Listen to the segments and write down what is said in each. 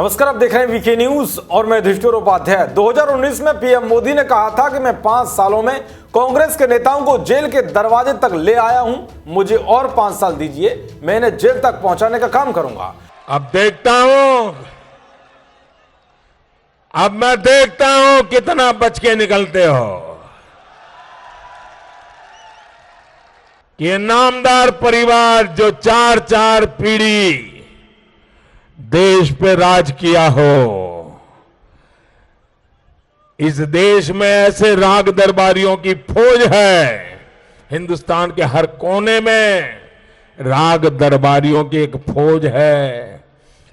नमस्कार, आप देख रहे हैं वीके न्यूज और मैं युधिष्ठिर उपाध्याय। 2019 में पीएम मोदी ने कहा था कि मैं 5 सालों में कांग्रेस के नेताओं को जेल के दरवाजे तक ले आया हूं, मुझे और 5 साल दीजिए, मैं इन्हें जेल तक पहुंचाने का काम करूंगा। अब मैं देखता हूं कितना बच के निकलते हो। ये नामदार परिवार जो 4 पीढ़ी देश पे राज किया हो, इस देश में ऐसे राग दरबारियों की फौज है। हिंदुस्तान के हर कोने में राग दरबारियों की एक फौज है,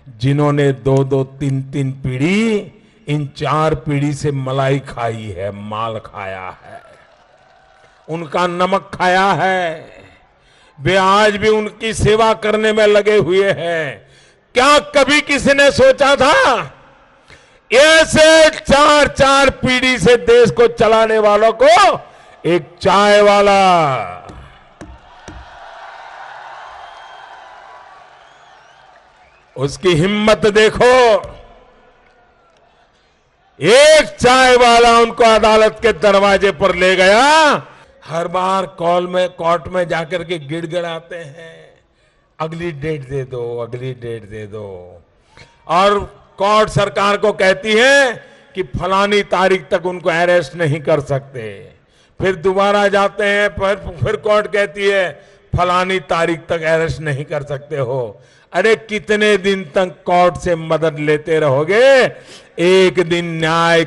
जिन्होंने 2-2, 3-3 पीढ़ी, इन 4 पीढ़ी से मलाई खाई है, माल खाया है, उनका नमक खाया है। वे आज भी उनकी सेवा करने में लगे हुए हैं। क्या कभी किसी ने सोचा था ऐसे 4 पीढ़ी से देश को चलाने वालों को एक चाय वाला, उसकी हिम्मत देखो, एक चाय वाला उनको अदालत के दरवाजे पर ले गया। हर बार कोर्ट में जाकर के गिड़गिड़ाते हैं, अगली डेट दे दो, अगली डेट दे दो, और कोर्ट सरकार को कहती है कि फलानी तारीख तक उनको अरेस्ट नहीं कर सकते। फिर दोबारा जाते हैं, फिर कोर्ट कहती है फलानी तारीख तक अरेस्ट नहीं कर सकते हो। अरे कितने दिन तक कोर्ट से मदद लेते रहोगे? एक दिन न्याय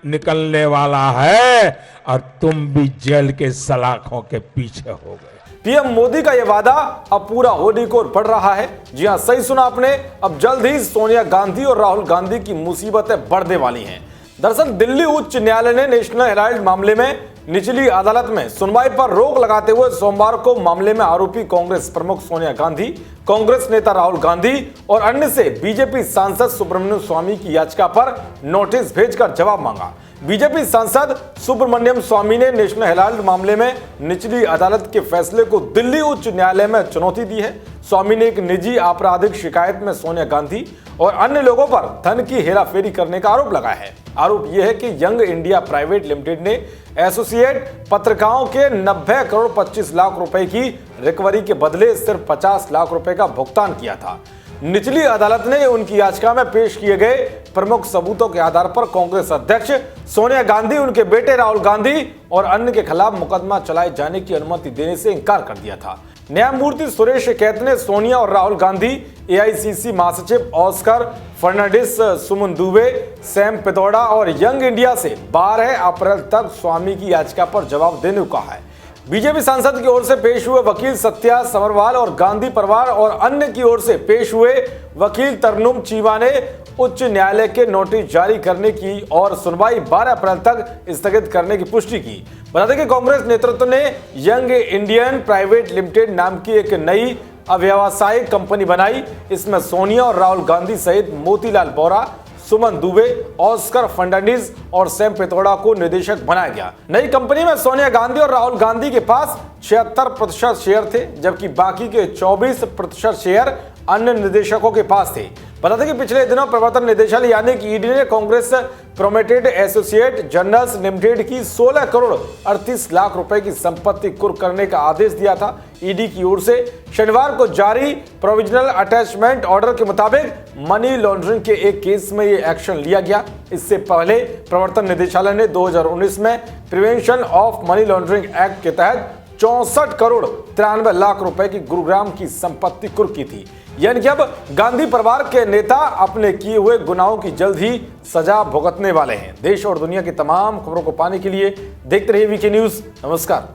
निकलने वाला है और तुम भी जेल के सलाखों के पीछे हो गए। पीएम मोदी का यह वादा अब पूरा होने को पड़ रहा है। जी हां, सही सुना आपने। अब जल्द ही सोनिया गांधी और राहुल गांधी की मुसीबतें बढ़ने वाली हैं। दरअसल दिल्ली उच्च न्यायालय ने नेशनल हेराल्ड मामले में निचली अदालत में सुनवाई पर रोक लगाते हुए सोमवार को मामले में आरोपी कांग्रेस प्रमुख सोनिया गांधी, कांग्रेस नेता राहुल गांधी और अन्य से बीजेपी सांसद सुब्रमण्यम स्वामी की याचिका पर नोटिस भेजकर जवाब मांगा। बीजेपी सांसद सुब्रमण्यम स्वामी ने नेशनल हेराल्ड मामले में निचली अदालत के फैसले को दिल्ली उच्च न्यायालय में चुनौती दी है। स्वामी ने एक निजी आपराधिक शिकायत में सोनिया गांधी और अन्य लोगों पर धन की हेराफेरी करने का आरोप लगाया है। आरोप यह है कि यंग इंडिया प्राइवेट लिमिटेड ने एसोसिएट पत्रिकाओं के 90 करोड़ 25 लाख रुपए की रिकवरी के बदले सिर्फ 50 लाख रुपए का भुगतान किया था। निचली अदालत ने उनकी याचिका में पेश किए गए प्रमुख सबूतों के आधार पर कांग्रेस अध्यक्ष सोनिया गांधी, उनके बेटे राहुल गांधी और अन्य के खिलाफ मुकदमा चलाए जाने की अनुमति देने से इंकार कर दिया था। न्यायमूर्ति सुरेश कैत ने सोनिया और राहुल गांधी, एआईसीसी महासचिव ऑस्कर फर्नांडिस, सुमन दुबे, सैम पित्रोड़ा और यंग इंडिया से 12 अप्रैल तक स्वामी की याचिका पर जवाब देने को कहा है। बीजेपी सांसद की ओर से पेश हुए वकील सत्या समरवाल और गांधी परिवार और अन्य की ओर से पेश हुए वकील तरनुम चीमा ने उच्च न्यायालय के नोटिस जारी करने की और सुनवाई 12 अप्रैल तक स्थगित करने की पुष्टि की। बता दें कि कांग्रेस नेतृत्व ने यंग इंडियन प्राइवेट लिमिटेड नाम की एक नई अव्यावसायिक कंपनी बनाई। इसमें सोनिया और राहुल गांधी सहित मोतीलाल वोरा, सुमन दुबे, ऑस्कर फर्नांडिस और सैम पित्रोड़ा को निदेशक बनाया गया। नई कंपनी में सोनिया गांधी और राहुल गांधी के पास 76% शेयर थे, जबकि बाकी के 24% शेयर अन्य निदेशकों के पास थे। बता दें कि पिछले दिनों प्रवर्तन निदेशालय यानी कि ईडी ने Congress promoted associate journals limited की 16 करोड़ 38 लाख रुपए की संपत्ति कुर्क करने का आदेश दिया था। ईडी की ओर से शनिवार को जारी प्रोविजनल अटैचमेंट ऑर्डर के मुताबिक मनी लॉन्ड्रिंग के एक केस में यह एक्शन लिया गया। इससे पहले प्रवर्तन निदेशालय ने 2019 में prevention of money laundering act के तहत 64 करोड़ 93 लाख रुपए की गुरुग्राम की संपत्ति कुर्क की थी। यानी कि अब गांधी परिवार के नेता अपने किए हुए गुनाहों की जल्द ही सजा भुगतने वाले हैं। देश और दुनिया की तमाम खबरों को पाने के लिए देखते रहिए वीके न्यूज। नमस्कार।